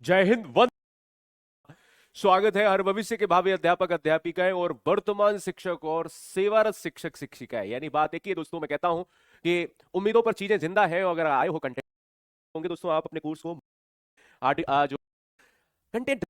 जय हिंद वंदे। स्वागत है हर भविष्य के भावी अध्यापक अध्यापिकाएं और वर्तमान शिक्षक और सेवारत शिक्षक शिक्षिकाएं। यानी बात एक ही है दोस्तों, मैं कहता हूं कि उम्मीदों पर चीजें जिंदा है और अगर आए हो कंटेंट होंगे दोस्तों, आप अपने कोर्स को जो कंटेंट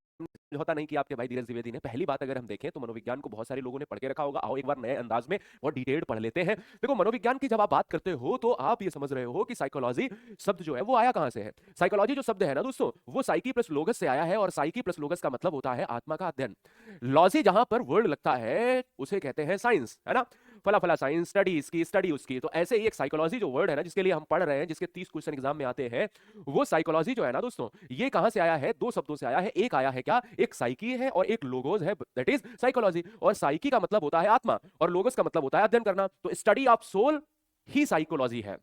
होता नहीं कि आपके भाई धीरज द्विवेदी ने। पहली बात अगर हम देखें तो मनोविज्ञान को बहुत सारे लोगों ने पढ़ के रखा होगा। आओ एक बार नए अंदाज में और डिटेल्ड पढ़ लेते हैं। देखो, मनोविज्ञान की जब आप बात करते हो तो आप ये समझ रहे हो कि साइकोलॉजी शब्द जो है वो आया कहां से है। साइकोलॉजी जो शब्द है ना दोस्तों, वो साइकी प्लस लोगस से आया है और साइकी प्लस लोगस का मतलब होता है आत्मा का अध्ययन। लॉजी जहां पर वर्ड लगता है उसे कहते हैं साइंस, है ना। फला फला साइंस, स्टडी इसकी, स्टडी उसकी। तो ऐसे ही एक साइकोलॉजी जो वर्ड है ना, जिसके लिए हम पढ़ रहे हैं, जिसके 30 क्वेश्चन एग्जाम में आते हैं, वो साइकोलॉजी जो है ना दोस्तों, ये कहां से आया है? दो शब्दों से आया है। एक आया है क्या? एक साइकी है और एक लोगोस है, दैट इज साइकोलॉजी। और साइकी का मतलब होता है आत्मा और लोगोस का मतलब होता है अध्ययन करना। तो स्टडी ऑफ सोल ही साइकोलॉजी है।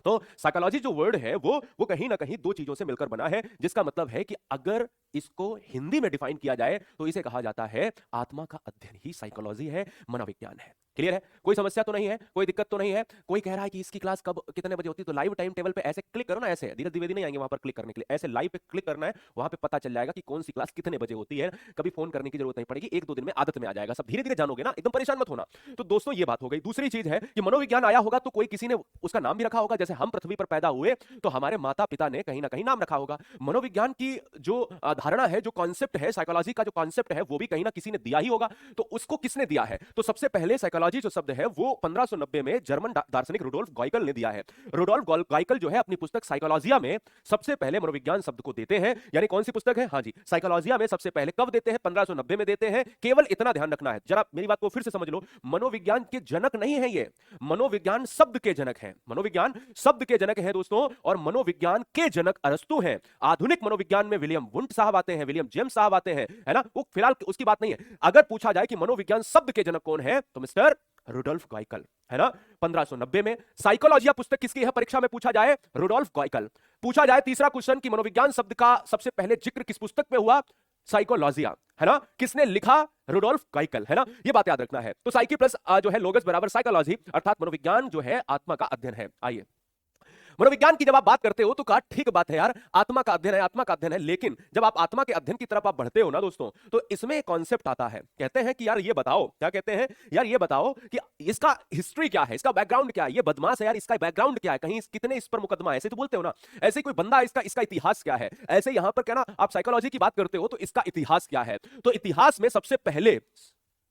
तो साइकोलॉजी जो वर्ड है वो कहीं ना कहीं दो चीजों से मिलकर बना है, जिसका मतलब है कि अगर इसको हिंदी में डिफाइन किया जाए तो इसे कहा जाता है आत्मा का अध्ययन ही साइकोलॉजी है, मनोविज्ञान है। क्लियर है? कोई समस्या तो नहीं है, कोई दिक्कत तो नहीं है? कोई कह रहा है कि इसकी क्लास कब कितने बजे होती है, तो लाइव टाइम टेबल पे ऐसे क्लिक करो ना, ऐसे धीरज द्विवेदी नहीं आएंगे वहां पर क्लिक करने के लिए, ऐसे लाइव पे क्लिक करना है, वहां पे पता चल जाएगा कि कौन सी क्लास कितने बजे होती है। कभी फोन करने की जरूरत नहीं पड़ेगी, एक दो दिन में आदत में आ जाएगा, सब धीरे धीरे जानोगे ना, एकदम परेशान मत होना। तो दोस्तों ये बात हो गई। दूसरी चीज है कि मनोविज्ञान आया होगा तो कोई किसी ने उसका नाम भी रखा होगा। जैसे हम पृथ्वी पर पैदा हुए तो हमारे माता पिता ने कहीं ना कहीं नाम रखा होगा। मनोविज्ञान की जो धारणा है, जो कॉन्सेप्ट है, साइकोलॉजी का जो कॉन्सेप्ट है, वो भी कहीं ना किसी ने दिया ही होगा। तो उसको किसने दिया है? तो सबसे पहले साइकोलॉजी जो शब्द है वो 1590 में जर्मन दार्शनिक रुडोल्फ गॉइकल ने दिया है। रुडोल्फ गॉइकल जो है अपनी पुस्तक साइकोलॉजिया में सबसे पहले मनोविज्ञान शब्द को देते हैं। यानी कौन सी पुस्तक है? हाँ जी, साइकोलॉजिया में सबसे पहले कब देते हैं? 1590 में देते हैं। केवल इतना ध्यान रखना है, जरा मेरी बात को फिर से समझ लो। मनोविज्ञान के जनक नहीं है ये, मनोविज्ञान शब्द के जनक हैं। मनोविज्ञान शब्द के जनक हैं दोस्तों, और मनोविज्ञान के जनक अरस्तु हैं। आधुनिक मनोविज्ञान में विलियम वुंट साहब आते हैं, विलियम जेम्स साहब आते हैं, है ना। वो फिलहाल उसकी बात नहीं है। अगर पूछा जाए कि मनोविज्ञान शब्द के जनक कौन है, तो मिस्टर रुडोल्फ गॉइकल, है ना। 1590 में साइकोलॉजिया पुस्तक किसकी है? परीक्षा में पूछा जाए, रुडोल्फ गॉइकल। पूछा जाए तीसरा क्वेश्चन कि मनोविज्ञान शब्द का सबसे पहले जिक्र किस पुस्तक में हुआ? साइकोलॉजिया, है ना। किसने लिखा? रुडोल्फ गॉइकल, है ना। ये बात याद रखना है। तो साइकी प्लस जो है लोगस बराबर साइकोलॉजी, अर्थात मनोविज्ञान जो है आत्मा का अध्ययन है। आइए, मनोविज्ञान की जब आप बात करते हो तो कहा ठीक बात है यार, आत्मा का अध्ययन है, आत्मा का अध्ययन है। लेकिन जब आप आत्मा के अध्ययन की तरफ आप बढ़ते हो ना दोस्तों, तो इसमें एक कॉन्सेप्ट आता है। कहते हैं कि यार ये बताओ, क्या कहते हैं? यार ये बताओ कि इसका हिस्ट्री क्या है, इसका बैकग्राउंड क्या है। ये बदमाश है यार, इसका बैकग्राउंड क्या है, कहीं कितने इस पर मुकदमा है, ऐसे तो बोलते हो ना। ऐसे कोई बंदा, इसका इसका इतिहास क्या है। ऐसे यहां पर क्या ना, आप साइकोलॉजी की बात करते हो तो इसका इतिहास क्या है। तो इतिहास में सबसे पहले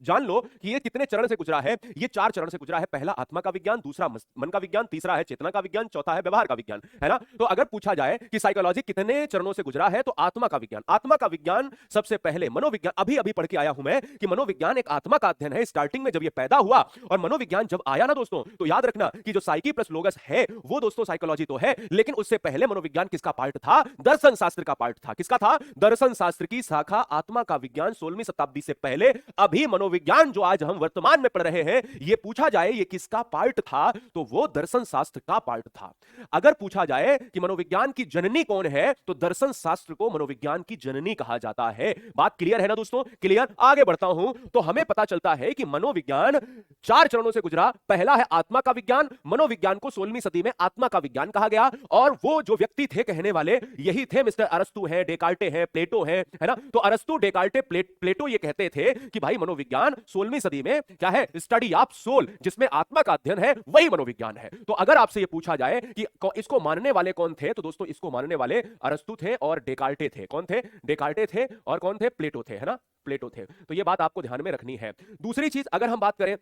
जान लो कि ये कितने चरण से गुजरा है। ये 4 चरण से गुजरा है। पहला आत्मा का विज्ञान, दूसरा मन का विज्ञान, तीसरा है चेतना का विज्ञान, चौथा है व्यवहार का विज्ञान, है ना। तो अगर पूछा जाए कि साइकोलॉजी कितने चरणों से गुजरा है, तो आत्मा का विज्ञान, आत्मा का विज्ञान सबसे पहले। मनोविज्ञान अभी अभी पढ़ के आया हूं मैं कि मनोविज्ञान एक आत्मा का अध्ययन है। स्टार्टिंग में जब ये पैदा हुआ और मनोविज्ञान जब आया ना दोस्तों, तो याद रखना कि जो साइकी प्लस लोगस है वो दोस्तों साइकोलॉजी तो है, लेकिन उससे पहले मनोविज्ञान किसका पार्ट था? दर्शन शास्त्र का पार्ट था। किसका था? दर्शन शास्त्र की शाखा आत्मा का विज्ञान 16वीं शताब्दी से पहले। अभी मनोविज्ञान जो आज हम वर्तमान में पढ़ रहे हैं, ये पूछा जाए ये किसका पार्ट था, तो वो दर्शन शास्त्र का पार्ट था। अगर पूछा जाए कि मनोविज्ञान की जननी कौन है, तो दर्शन शास्त्र को मनोविज्ञान की जननी कहा जाता है। बात क्लियर है ना दोस्तों? क्लियर? आगे बढ़ता हूं तो हमें पता चलता है कि मनोविज्ञान 4 चरणों से गुजरा। पहला है आत्मा का विज्ञान। मनोविज्ञान को 16वीं सदी में आत्मा का विज्ञान कहा गया, और वो जो व्यक्ति थे कहने वाले, यही थे मिस्टर अरस्तु हैं, डेकार्टे हैं, प्लेटो हैं, है ना। तो अरस्तु, डेकार्टे, प्लेटो ये कहते थे कि भाई मनोविज्ञान 16वीं सदी में क्या है? स्टडी ऑफ सोल, जिसमें आत्मा का अध्ययन है, वही मनोविज्ञान है। तो अगर आपसे ये पूछा जाए कि इसको मानने वाले कौन थे, तो दोस्तों इसको मानने वाले अरस्तु थे और डेकार्टे थे। कौन थे? डेकार्टे थे। और कौन थे? प्लेटो थे, है ना। प्लेटो थे। तो ये बात आपको ध्यान में रखनी है। दूसरी चीज अगर हम बात करें,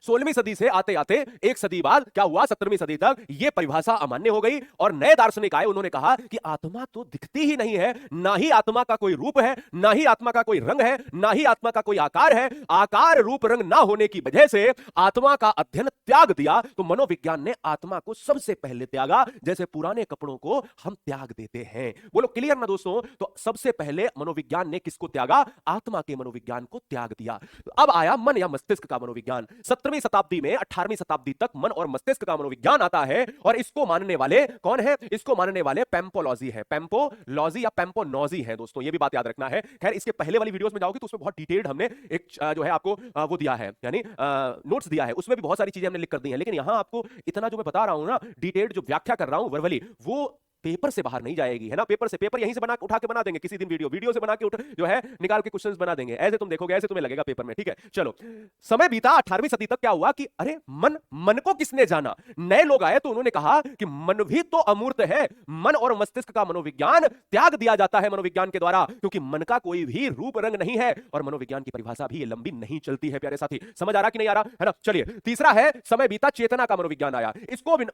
16वीं सदी से आते आते एक सदी बाद क्या हुआ? 17वीं सदी तक यह परिभाषा अमान्य हो गई और नए दार्शनिक आए। उन्होंने कहा कि आत्मा तो दिखती ही नहीं है, ना ही आत्मा का कोई रूप है, ना ही आत्मा का कोई रंग है, ना ही आत्मा का कोई आकार है। आकार रूप रंग ना होने की वजह से आत्मा का अध्ययन त्याग दिया। तो मनोविज्ञान ने आत्मा को सबसे पहले त्यागा, जैसे पुराने कपड़ों को हम त्याग देते हैं। बोलो क्लियर ना दोस्तों? तो सबसे पहले मनोविज्ञान ने किसको त्यागा? आत्मा के मनोविज्ञान को त्याग दिया। अब आया मन या मस्तिष्क का मनोविज्ञान। 17वीं शताब्दी में 18वीं शताब्दी तक मन और मस्तिष्क का मनोविज्ञान आता है, और इसको मानने वाले कौन है? इसको मानने वाले पेम्पोलॉजी है। पेम्पोलॉजी या पेम्पोनॉजी है दोस्तों, ये भी बात याद रखना है। खैर इसके पहले वाली वीडियोस में जाओगे तो उसमें बहुत डिटेल्ड हमने एक जो है आपको वो दिया है, यानी नोट्स दिया है, उसमें भी बहुत सारी चीजें हमने लिख कर दी हैं। लेकिन यहां आपको इतना जो मैं बता रहा हूं ना, डिटेल्ड जो व्याख्या कर रहा हूं वर्बली, वो पेपर से बाहर नहीं जाएगी, है ना। पेपर से, पेपर यहीं से बना उठा के बना देंगे किसी दिन, वीडियो से बना के जो है निकाल के क्वेश्चंस बना देंगे, ऐसे तुम देखोगे, ऐसे तुम्हें लगेगा पेपर में, ठीक है। चलो, समय बीता, 18वीं सदी तक क्या हुआ कि अरे मन को किसने जाना, नए लोग आए तो उन्होंने कहा कि मन भी तो अमूर्त है, मन और मस्तिष्क का मनोविज्ञान त्याग दिया जाता है मनोविज्ञान के द्वारा, क्योंकि मन का कोई भी रूप रंग नहीं है, और मनोविज्ञान की परिभाषा भी ये लंबी नहीं चलती है प्यारे साथी। समझ आ रहा कि नहीं आ रहा, है ना। चलिए, तीसरा है समय बीता, चेतना का मनोविज्ञान आया।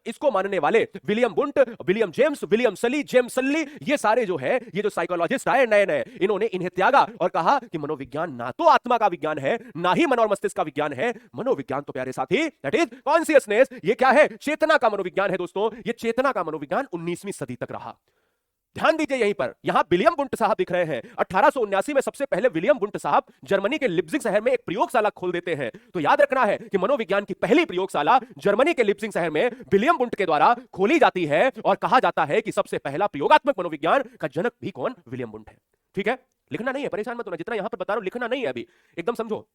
इसको मानने वाले विलियम बुंट, विलियम जेम्स, विलियम सली, जेम्स सल्ली, ये सारे जो है, ये जो साइकोलॉजिस्ट आए नए नए, इन्होंने इन्हें त्यागा और कहा कि मनोविज्ञान ना तो आत्मा का विज्ञान है, ना ही मन और मस्तिष्क का विज्ञान है, मनोविज्ञान तो प्यारे साथी दैट इज कॉन्शियसनेस, ये क्या है, चेतना का मनोविज्ञान है दोस्तों। ये चेतना का मनोविज्ञान 19वीं सदी तक रहा। ध्यान दीजिए यहीं पर, यहां विलियम बुंट साहब दिख रहे हैं। 1879 में सबसे पहले विलियम बुंट साहब जर्मनी के लिप्जिग शहर में एक प्रयोगशाला खोल देते हैं। तो याद रखना है कि मनोविज्ञान की पहली प्रयोगशाला जर्मनी के लिप्जिग शहर में विलियम बुंट के द्वारा खोली जाती है, और कहा जाता है कि सबसे पहला प्रयोगात्मक मनोविज्ञान का जनक भी कौन, विलियम बुंट है। ठीक है, लिखना नहीं है, परेशान मत होना, जितना यहां पर बता रहा हूं लिखना नहीं है अभी, एकदम समझो।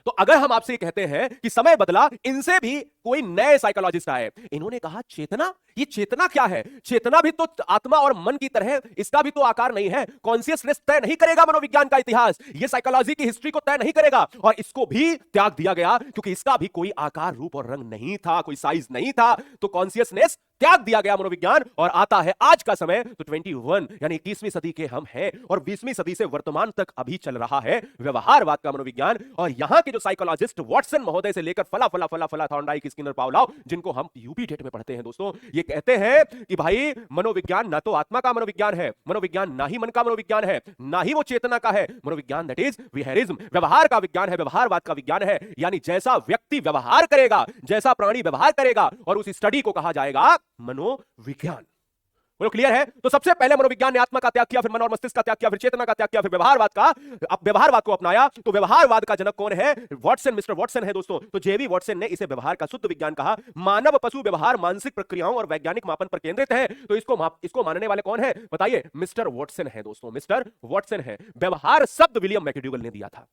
तो अगर हम आपसे कहते हैं कि समय बदला, इनसे भी कोई नए साइकोलॉजिस्ट आए, इन्होंने कहा चेतना, ये चेतना क्या है, चेतना भी तो आत्मा और मन की तरह, इसका भी तो आकार नहीं है, कॉन्शियसनेस तय नहीं करेगा मनोविज्ञान का इतिहास, ये साइकोलॉजी की हिस्ट्री को तय नहीं करेगा, और इसको भी त्याग दिया गया क्योंकि इसका भी कोई आकार, रूप और रंग नहीं था, कोई साइज नहीं था। तो कॉन्शियसनेस त्याग दिया गया मनोविज्ञान, और आता है आज का समय, तो 21 यानी 21वीं सदी के हम हैं, और 20वीं सदी से वर्तमान तक अभी चल रहा है व्यवहारवाद का मनोविज्ञान। और यहां के जो साइकोलॉजिस्ट वॉटसन महोदय से लेकर फला थॉर्नडाइक, स्किनर, पावलोव, जिनको हम यूपी टेट में पढ़ते हैं दोस्तों, ये कहते हैं कि भाई मनोविज्ञान ना तो आत्मा का मनोविज्ञान है, मनोविज्ञान ना ही मन का मनोविज्ञान है, ना ही वो चेतना का है, मनोविज्ञान दैट इज विहेरिज्म, व्यवहार का विज्ञान है, व्यवहारवाद का विज्ञान है। यानी जैसा व्यक्ति व्यवहार करेगा, जैसा प्राणी व्यवहार करेगा, और उस स्टडी को कहा जाएगा मनोविज्ञान। बोलो क्लियर है। तो सबसे पहले मनोविज्ञान ने आत्मा का त्याग किया, फिर मन और मस्तिष्क का त्याग किया, फिर चेतना का त्याग किया, फिर व्यवहारवाद को अपनाया। तो व्यवहारवाद का जनक कौन है, वॉटसन, मिस्टर वॉटसन है दोस्तों। तो जेवी वॉटसन ने इसे व्यवहार का शुद्ध विज्ञान कहा। मानव पशु व्यवहार मानसिक प्रक्रियाओं और वैज्ञानिक मापन पर केंद्रित है। तो इसको मानने वाले कौन है बताइए, मिस्टर वॉटसन है दोस्तों, मिस्टर वॉटसन है। व्यवहार शब्द विलियम मैकडूगल ने दिया था,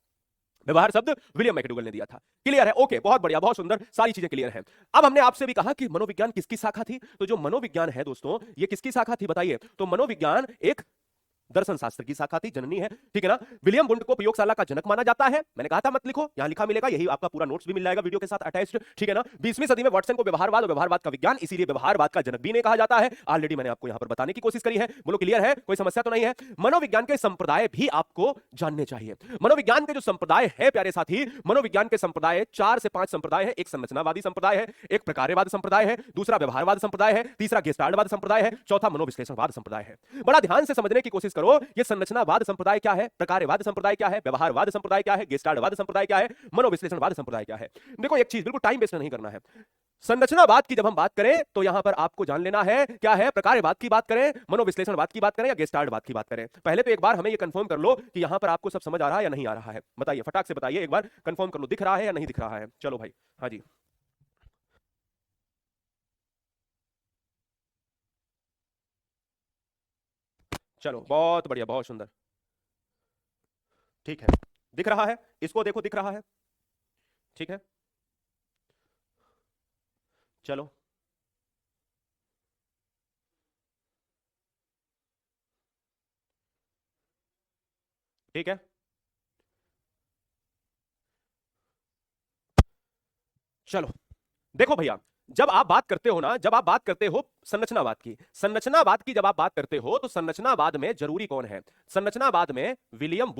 व्यवहार शब्द विलियम मैकडूगल ने दिया था। क्लियर है, ओके, बहुत बढ़िया, बहुत सुंदर, सारी चीजें क्लियर हैं। अब हमने आपसे भी कहा कि मनोविज्ञान किसकी शाखा थी, तो जो मनोविज्ञान है दोस्तों, ये किसकी शाखा थी बताइए, तो मनोविज्ञान एक दर्शन शास्त्र की शाखा थी, जननी है, ठीक है ना। विलियम बुंट को प्रयोगशाला का जनक माना जाता है, मैंने कहा था मत लिखो, यहां लिखा मिलेगा, यही आपका पूरा नोट्स भी मिल जाएगा वीडियो के साथ अटैच्ड, ठीक है ना। 20वीं सदी में वाटसन को व्यवहारवाद और व्यवहारवाद का विज्ञान, इसीलिए व्यवहारवाद का जनक भी नहीं कहा जाता है। ऑलरेडी मैंने आपको यहां पर बताने की कोशिश करी है, बोलो क्लियर है, कोई समस्या तो नहीं है। मनोविज्ञान के संप्रदाय भी आपको जानने चाहिए। मनोविज्ञान के जो संप्रदाय है प्यारे साथी, मनोविज्ञान के संप्रदाय 4 से 5 संप्रदाय है। एक संरचनावादी संप्रदाय है, एक प्रकार्यवाद संप्रदाय है, दूसरा व्यवहारवाद संप्रदाय है, तीसरा गेस्टाल्टवाद संप्रदाय है, चौथा मनोविश्लेषणवाद संप्रदाय है। बड़ा ध्यान से समझने की कोशिश करो, ये संरचनावाद संप्रदाय क्या है, प्रकार्यवाद संप्रदाय क्या है, व्यवहारवाद संप्रदाय क्या है, गेस्टाल्टवाद संप्रदाय क्या है, मनोविश्लेषणवाद संप्रदाय क्या है। देखो एक चीज, बिल्कुल टाइम वेस्ट नहीं करना है। संरचनावाद की जब हम बात करें तो यहां पर आपको जान लेना है क्या है, प्रकार्यवाद की बात करें, मनोविश्लेषणवाद की बात करें या गेस्टाल्टवाद की बात करें। पहले तो एक बार हमें यह कंफर्म कर लो कि यहां पर आपको सब समझ आ रहा है या नहीं आ रहा है, बताइए, फटाक से बताइए, एक बार कंफर्म कर लो, दिख रहा है या नहीं दिख रहा है। चलो भाई, हाँ जी, चलो बहुत बढ़िया, बहुत सुंदर, ठीक है, दिख रहा है, इसको देखो, दिख रहा है, ठीक है, चलो ठीक है, चलो देखो भैया, जब आप बात करते हो ना, जब आप बात करते हो संरचनावाद की जब आप बात करते हो, तो संरचनावाद में जरूरी कौन है, संरचनावाद में विलियम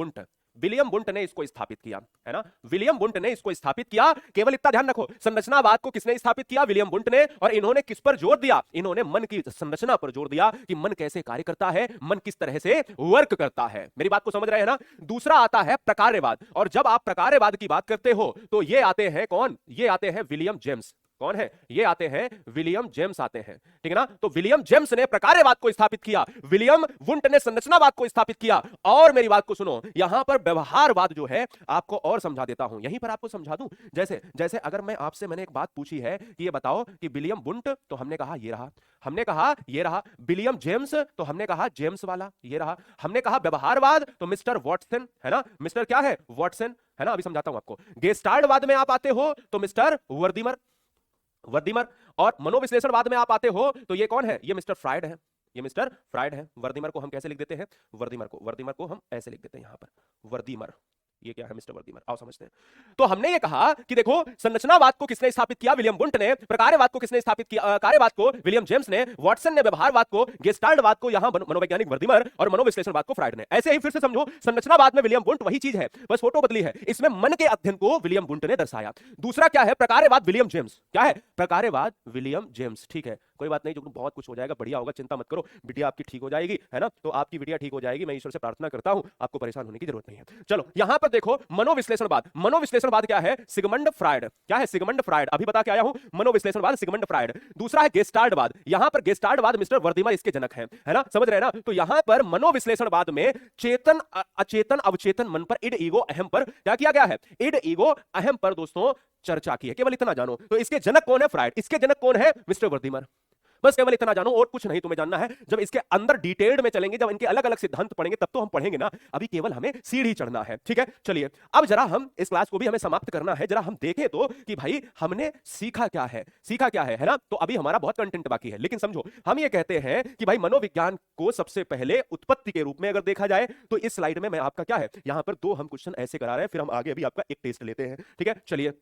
बुंट ने इसको स्थापित किया, है ना, विलियम बुंट ने इसको स्थापित किया। केवल इतना ध्यान रखो, संरचनावाद को किसने स्थापित किया, विलियम बुंट ने। और इन्होंने किस पर जोर दिया, इन्होंने मन की संरचना पर जोर दिया कि मन कैसे कार्य करता है, मन किस तरह से वर्क करता है। मेरी बात को समझ रहे हैं ना। दूसरा आता है प्रकार्यवाद, और जब आप प्रकार्यवाद की बात करते हो तो ये आते हैं कौन, ये आते हैं विलियम जेम्स। कौन है, ये आते हैं विलियम जेम्स आते हैं, ठीक है ना। तो विलियम जेम्स ने प्रकार्यवाद को स्थापित किया, विलियम वुंट ने संरचनावाद को स्थापित किया। और मेरी बात को सुनो, यहां पर व्यवहारवाद जो है आपको और समझा देता हूं, यहीं पर आपको समझा दूं। जैसे जैसे अगर मैं आपसे, मैंने एक बात पूछी है कि ये बताओ कि विलियम वुंट, तो हमने कहा ये रहा, हमने कहा ये रहा। विलियम जेम्स, तो हमने कहा जेम्स वाला ये रहा। हमने कहा व्यवहारवाद, तो मिस्टर वॉटसन, है ना, मिस्टर क्या है, वॉटसन, है ना। अभी समझाता हूं आपको। गेस्टाल्टवाद में आप आते हो तो मिस्टर वर्दीमर, और मनोविश्लेषणवाद में आप आते हो तो ये कौन है, ये मिस्टर फ्रायड है, ये मिस्टर फ्राइड है। वर्दीमर को हम कैसे लिख देते हैं, वर्दीमर को हम ऐसे लिख देते हैं यहां पर, वर्दीमर। ये क्या है, मिस्टर वर्दीमर। आओ समझते हैं। तो हमने ये कहा कि देखो संरचनावाद को किसने स्थापित किया, विलियम वुंट ने। प्रकारवाद को किसने स्थापित किया, कार्यवाद को विलियम जेम्स ने। वाटसन ने व्यवहारवाद को, गेस्टाल्टवाद को यहां मनोवैज्ञानिक वर्दीमर, और मनोविश्लेषणवाद को फ्राइड ने। ऐसे ही फिर से समझो, संरचनावाद में विलियम वुंट वही चीज है, बस फोटो बदली है। इसमें मन के अध्ययन को विलियम वुंट ने दर्शाया। दूसरा क्या है, प्रकारवाद विलियम जेम्स। क्या है, प्रकारवाद विलियम जेम्स। ठीक है, कोई बात नहीं, जो बहुत कुछ हो जाएगा, बढ़िया होगा, चिंता मत करो, बिटिया आपकी ठीक हो जाएगी, है ना। तो आपकी बिटिया ठीक हो जाएगी, मैं ईश्वर से प्रार्थना करता हूं, आपको परेशान होने की जरूरत नहीं है। चलो यहां पर देखो, मनोविश्लेषणवाद। मनोविश्लेषणवाद क्या है, सिगमंड फ्राइड। क्या है, सिगमंड फ्राइड, अभी बता के आया हूं, मनोविश्लेषणवाद सिगमंड फ्राइड। दूसरा है गेस्टाल्टवाद। यहां पर गेस्टाल्टवाद मिस्टर वर्दीमर इसके जनक हैं, है ना, समझ रहे हैं ना। तो यहां पर मनोविश्लेषणवाद में चेतन अचेतन अवचेतन मन पर, इड ईगो अहम पर क्या किया गया है, इड ईगो अहम पर दोस्तों चर्चा की है। केवल इतना जानो। तो इसके जनक कौन है, फ्राइड। इसके जनक कौन है, मिस्टर वर्दीमर। बस केवल इतना जानो, और कुछ नहीं तुम्हें जानना है। जब इसके अंदर डिटेल्ड में चलेंगे, जब इनके अलग अलग सिद्धांत पढ़ेंगे, तब तो हम पढ़ेंगे ना। अभी केवल हमें सीढ़ी चढ़ना है, ठीक है। चलिए अब जरा हम इस क्लास को भी हमें समाप्त करना है। जरा हम देखें तो कि भाई हमने सीखा क्या है, सीखा क्या है ना। तो अभी हमारा बहुत कंटेंट बाकी है, लेकिन समझो हम ये कहते हैं कि भाई मनोविज्ञान को सबसे पहले उत्पत्ति के रूप में अगर देखा जाए तो इस स्लाइड में मैं आपका क्या है, यहां पर 2 हम क्वेश्चन ऐसे करा रहे हैं, फिर हम आगे अभी आपका एक टेस्ट लेते हैं, ठीक है। चलिए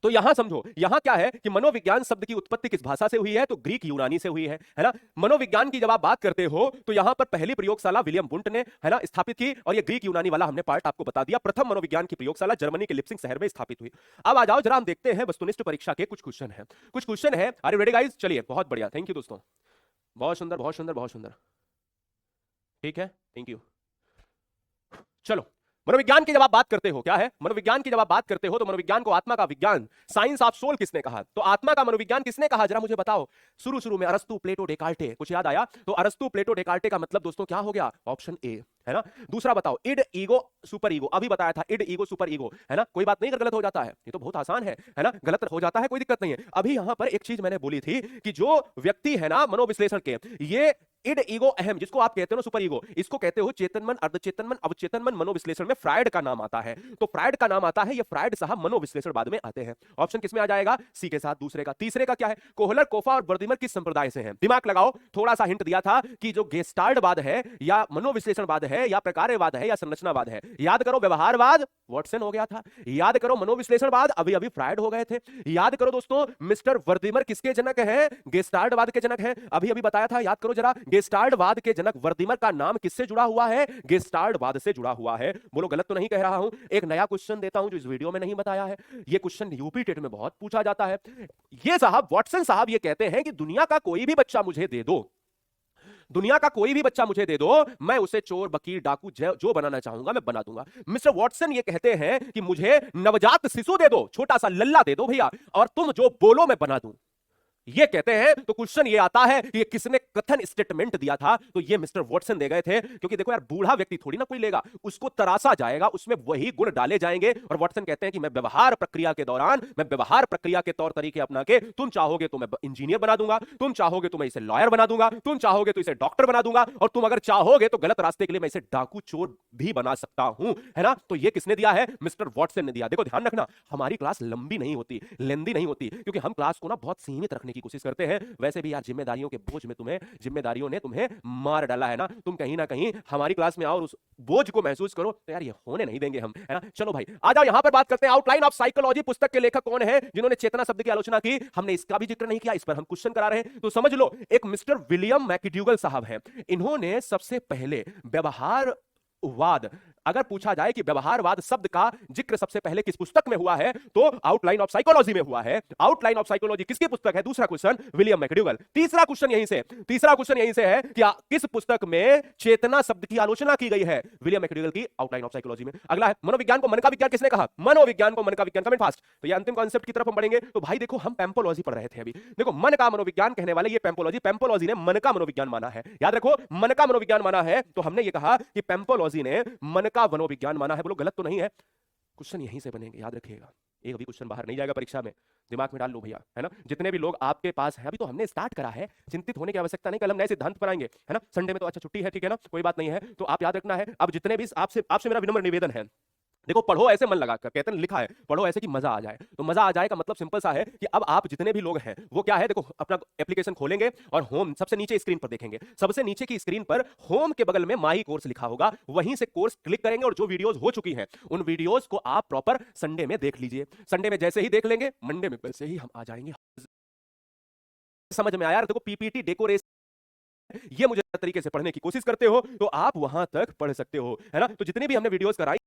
तो यहां समझो, यहां क्या है कि मनोविज्ञान शब्द की उत्पत्ति किस भाषा से हुई है, तो ग्रीक यूनानी से हुई है ना। मनोविज्ञान की जब आप बात करते हो तो यहां पर पहली प्रयोगशाला विलियम वुंट ने, है ना, स्थापित की, और ये ग्रीक यूनानी वाला हमने पार्ट आपको बता दिया। प्रथम मनोविज्ञान की प्रयोगशाला जर्मनी के लिप्सिंग शहर में स्थापित हुई। अब आ जाओ जरा हम देखते हैं वस्तुनिष्ठ परीक्षा के कुछ क्वेश्चन है, कुछ क्वेश्चन है। Are you ready guys? चलिए बहुत बढ़िया, थैंक यू दोस्तों, बहुत सुंदर बहुत सुंदर बहुत सुंदर, ठीक है, थैंक यू। चलो मनोविज्ञान की जब आप बात करते हो, क्या है, मनोविज्ञान की जब आप बात करते हो तो मनोविज्ञान को आत्मा का विज्ञान, साइंस ऑफ सोल किसने कहा, तो आत्मा का मनोविज्ञान किसने कहा, जरा मुझे बताओ। शुरू में अरस्तु, प्लेटो, डेकार्टे, कुछ याद आया? तो अरस्तु, प्लेटो, डेकार्टे का मतलब दोस्तों क्या हो गया, ऑप्शन ए, है ना। दूसरा बताओ, इड ईगो सुपर ईगो, अभी बताया था, इड ईगो सुपर ईगो, है ना। कोई बात नहीं अगर गलत हो जाता है, ये तो बहुत आसान है ना, गलत हो जाता है कोई दिक्कत नहीं है। अभी यहां पर एक चीज मैंने बोली थी कि जो व्यक्ति है ना मनोविश्लेषण के, ये इड ईगो अहम, जिसको आप कहते हो ना सुपर ईगो, इसको कहते हो चेतन मन, अर्धचेतन मन, अवचेतन मन। मनोविश्लेषण में फ्राइड का नाम आता है, तो फ्राइड का नाम आता है, ये फ्राइड साहब मनोविश्लेषण बाद में आते हैं। ऑप्शन किसमें आ जाएगा, सी के साथ। दूसरे का, तीसरे का क्या है, कोहलर, कोफा और वर्दीमर किस संप्रदाय से हैं, दिमाग लगाओ। थोड़ा सा हिंट दिया था कि जो गेस्टाल्टवाद है या मनोविश्लेषणवाद है या प्रकारवाद है या संरचनावाद है। याद करो, व्यवहारवाद वाटसन हो गया था, याद करो मनोविश्लेषणवाद अभी अभी फ्राइड हो गए थे, याद करो दोस्तों मिस्टर वर्दीमर किसके जनक हैं, गेस्टाल्टवाद के जनक हैं, अभी अभी बताया था, याद करो जरा। गेस्टाल्टवाद के जनक वर्दीमर का नाम किससे जुड़ा हुआ है, गेस्टाल्टवाद से जुड़ा हुआ है। बोलो गलत तो नहीं कह रहा हूं। एक नया क्वेश्चन देता हूं जो इस वीडियो में नहीं बताया है, ये क्वेश्चन यूपी टेट में बहुत पूछा जाता है। ये साहब वाटसन साहब ये कहते हैं कि दुनिया का कोई भी बच्चा मुझे दे दो, दुनिया का कोई भी बच्चा मुझे दे दो, मैं उसे चोर, वकील, डाकू जो बनाना चाहूंगा मैं बना दूंगा। मिस्टर वॉटसन ये कहते हैं कि मुझे नवजात शिशु दे दो, छोटा सा लल्ला दे दो भैया, और तुम जो बोलो मैं बना दूं। ये कहते हैं। तो क्वेश्चन ये आता है कि ये किसने कथन स्टेटमेंट दिया था, तो ये मिस्टर वॉटसन दे गए थे। क्योंकि देखो यार, बूढ़ा व्यक्ति थोड़ी ना कोई लेगा, उसको तरासा जाएगा, उसमें वही गुण डाले जाएंगे। और वॉटसन कहते हैं कि मैं व्यवहार प्रक्रिया के दौरान, मैं व्यवहार प्रक्रिया के तौर तरीके अपना के, तुम चाहोगे तो मैं इंजीनियर बना दूंगा, तुम चाहोगे तो मैं इसे लॉयर बना दूंगा, तुम चाहोगे तो इसे डॉक्टर बना दूंगा, और तुम अगर चाहोगे तो गलत रास्ते के लिए मैं इसे डाकू, चोर भी बना सकता हूं, है ना। तो ये किसने दिया है, मिस्टर वॉटसन ने दिया। देखो ध्यान रखना, हमारी क्लास लंबी नहीं होती, लेंदी नहीं होती, क्योंकि हम क्लास को ना बहुत सीमित रखने की कोशिश करते हैं। वैसे भी यार जिम्मेदारियों के बोझ में जिम्मेदारियों ने तुम्हें मार डाला है ना। तुम कहीं ना कहीं हमारी क्लास में आओ और उस बोझ को महसूस करो, तो यार ये होने नहीं देंगे हम, है ना। चलो भाई आ जाओ, यहां पर बात करते हैं आउटलाइन ऑफ साइकोलॉजी पुस्तक के लेखक कौन है जिन्होंने चेतना शब्द की आलोचना की। हमने इसका भी जिक्र नहीं किया, इस पर हम क्वेश्चन करा रहे हैं, तो समझ लो। एक मिस्टर विलियम मैकडूगल साहब हैं, इन्होंने सबसे पहले व्यवहारवाद, अगर पूछा जाए कि व्यवहारवाद शब्द का जिक्र सबसे पहले किस पुस्तक में हुआ है, तो आउटलाइन ऑफ साइकोलॉजी में हुआ है। आउटलाइन ऑफ साइकोलॉजी किसकी पुस्तक है, दूसरा क्वेश्चन विलियम मैकडूगल। तीसरा क्वेश्चन यहीं से है कि किस पुस्तक में चेतना शब्द की आलोचना की गई है, विलियम मैकडूगल की आउटलाइन ऑफ साइकोलॉजी में। अगला है मनोविज्ञान को मन का विज्ञान किसने कहा, मनोविज्ञान को मन का विज्ञान, कमेंट फास्ट। तो ये अंतिम कॉन्सेप्ट की तरफ हम बढ़ेंगे। तो भाई देखो, हम पेम्पोलॉजी पढ़ रहे थे अभी, देखो मन का मनोविज्ञान कहने वाले ये पेम्पोलॉजी ने मन का मनोविज्ञान माना है, याद रखो, मन का मनोविज्ञान माना है। तो हमने ये कहा कि पेम्पोलॉजी ने मन का मनोविज्ञान माना है। बोलो गलत तो नहीं है। क्वेश्चन यहीं से बनेंगे, याद रखिएगा, एक भी क्वेश्चन बाहर नहीं जाएगा परीक्षा में, दिमाग में डाल लो भैया, है ना। जितने भी लोग आपके पास हैं, अभी तो हमने स्टार्ट करा है, चिंतित होने की आवश्यकता नहीं, कल हम नए सिद्धांत पर आएंगे, है ना। संडे में तो अच्छा छुट्टी है, ठीक है ना, कोई बात नहीं है। तो आप याद रखना है, अब जितने भी आपसे मेरा विनम्र निवेदन है, देखो पढ़ो ऐसे मन लगाकर, कहते हैं लिखा है पढ़ो ऐसे कि मजा आ जाए। तो मजा आ जाए का मतलब सिंपल सा है कि अब आप जितने भी लोग हैं वो क्या है, देखो अपना एप्लीकेशन खोलेंगे और होम सबसे नीचे स्क्रीन पर देखेंगे, सबसे नीचे की स्क्रीन पर होम के बगल में माई कोर्स लिखा होगा, वहीं से कोर्स क्लिक करेंगे और जो वीडियोस हो चुकी हैं उन वीडियोस को आप प्रॉपर संडे में देख लीजिए। संडे में जैसे ही देख लेंगे मंडे में वैसे ही हम आ जाएंगे। समझ में आया? देखो पीपीटी डेकोरेशन ये मुझे तरीके से पढ़ने की कोशिश करते हो तो आप वहां तक पढ़ सकते हो, है ना? तो जितनी भी हमने वीडियोस कराई